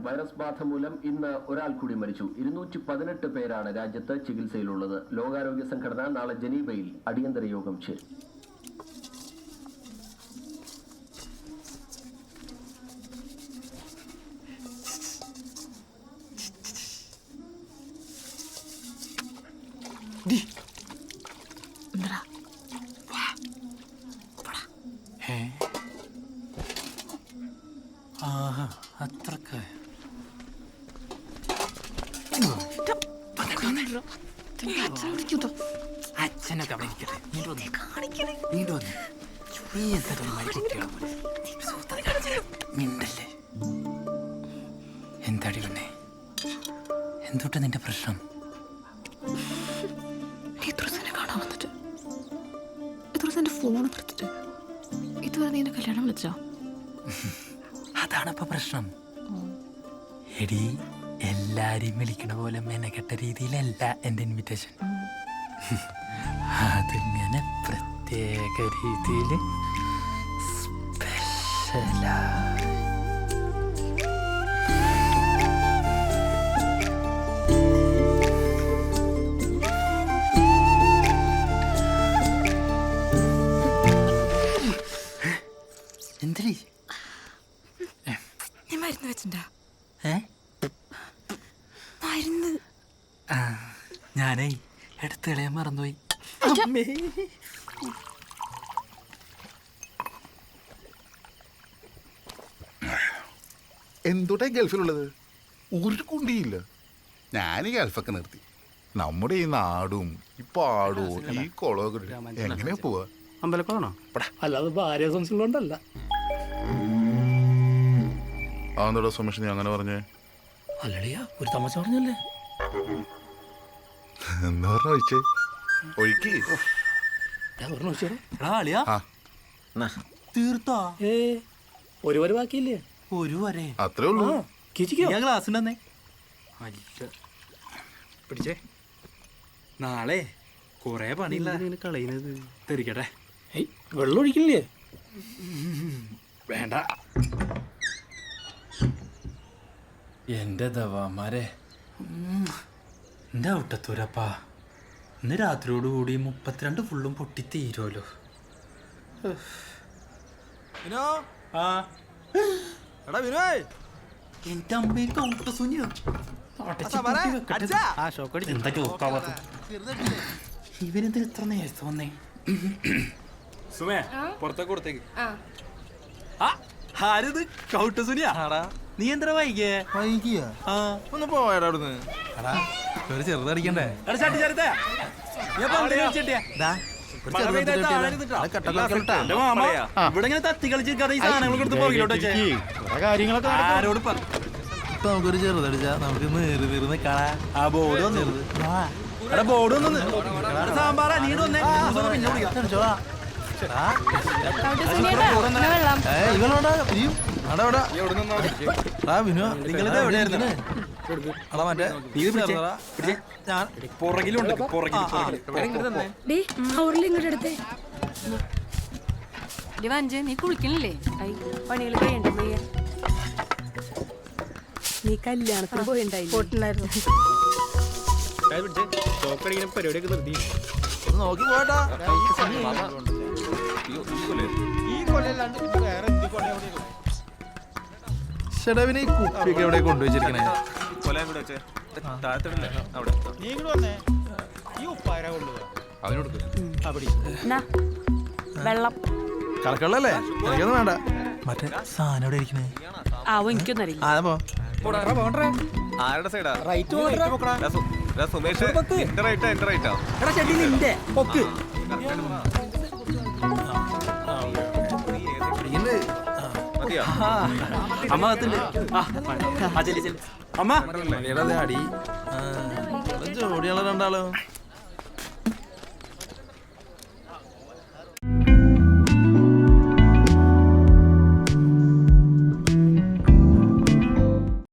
Virus ബാധ മൂലം ഇന്ന് ഒരാൾ കൂടി മരിച്ചു. 218 പേരാണ് രാജ്യത്ത് ചികിത്സയിലുള്ളത്. ലോകാരോഗ്യ സംഘടന നാളെ ജനീവയിൽ അടിയന്തര യോഗം ചേരും. അത്രക്ക് അച്ഛനൊക്കെ അവിടെ ഇരിക്കട്ടെ. മിണ്ടല്ലേ. എന്താടി പെണ്ണേ, എന്തുട്ടാ നിന്റെ പ്രശ്നം? കാണാൻ വന്നിട്ട് ഫോൺ എടുത്തിട്ട് ഇതുവരെ നീ എന്നെ കല്യാണം വിളിച്ചോ? അതാണിപ്പോ പ്രശ്നം. എടി, എല്ലാരെയും വിളിക്കണ പോലെ മെനക്കെട്ട രീതിയിലല്ല എന്റെ ഇൻവിറ്റേഷൻ. അതിങ്ങനെ പ്രത്യേക രീതിയിൽ സ്പെഷ്യലാ. എന്തിരി മരുന്ന് വെച്ചിട്ടുണ്ടാ? ഞാനേ എടുത്ത് കളയാൻ മറന്നുപോയി. എന്തുട്ടാ ഗൾഫിലുള്ളത്? ഒരു കുണ്ടിയില്ല. ഞാൻ ഈ ഗൾഫൊക്കെ നിർത്തി. നമ്മുടെ ഈ നാടും ഈ പാടവും ഈ കുളമൊക്കെ എങ്ങനെയാ പോവാ? അമ്പലക്കുളമാണോ? അല്ലാതെ ഭാര്യ സംശയമുള്ളതുകൊണ്ടല്ല. അതെന്താ സുമേഷ് നീ അങ്ങനെ പറഞ്ഞേ? അല്ലടിയാ, ഒരു തമാശ പറഞ്ഞല്ലേ. എന്താ പറഞ്ഞ ഒഴിച്ചേ? ഒഴുക്കി തീർത്തോ? ഒരു വരെ ബാക്കിയില്ലേ? ഒരു വരെ അത്രേ ഉള്ളൂ. ക്ലാസ് ഉണ്ടെന്നേ. പിടിച്ചേ, നാളെ കൊറേ പണിയില്ല. കളയുന്നത് തെറിക്കട്ടെ. വെള്ളം ഒഴിക്കില്ലേ? വേണ്ട. എന്റെ ദവാമാരെ, എന്റെ ഔട്ടത്തൂരപ്പാ, ഇന്ന് രാത്രിയോടുകൂടി 32 ഫുള്ളും പൊട്ടിത്തീരുമല്ലോ. എന്റെ അമ്മയ്ക്ക് ഔട്ടസൂന്യോ എന്താ ചോക്കാവാത്ത? ഇവരെന്തിന് ഇത്ര നേരത്തെ വന്നേ? സുമേ, പുറത്തേക്ക് കൊടുത്തേക്ക്. ആരത്? കൗട്ടസുനിയാ? നീ എന്താ വൈകിയ? ഒന്ന് പോയാടാ അവിടുന്ന്. ചെറുതടിക്കണ്ടേ? ഇവിടെ ഇങ്ങനെ തത്തി കളിച്ചിരിക്കാതെ ഈ സാധനങ്ങൾ കൊടുത്ത് പോകിലോട്ടോ. ആരോട് നമുക്കൊരു ചെറുതടിച്ചാ നമുക്ക് നീർന്ന് കാണാ. ആ ബോർഡ് വന്നിരുന്നു. ബോർഡ് വന്നു. സാമ്പാറാ നീട് വന്നേ. പിന്നെ വിളിക്കാം. പുറകിലുണ്ട്. നീ കുളിക്കണില്ലേ? പണികൾ കഴിയണ്ടേ? നീ കല്യാണത്തിന് പോയിണ്ടായിരുന്നു. പരിപാടിയൊക്കെ നിർത്തി നോക്കി പോട്ടാ. ഷെഡവിനെ ഈ കുപ്പിയൊക്കെ എവിടെ കൊണ്ടുവച്ചിരിക്കണേ? വെള്ളം കളക്കള്ളല്ലേ? എനിക്കൊന്നും വേണ്ട. മറ്റേ സാധനം എവിടെ ഇരിക്കണേ? ആവോ, എനിക്കൊന്നറിയില്ല. ആരുടെ സൈഡാ? സുമേഷ് എന്റെ റൈറ്റാ? എന്റെ റൈറ്റാ? അമ്മ അമ്മ അടി ജോഡിയുള്ള രണ്ടാളും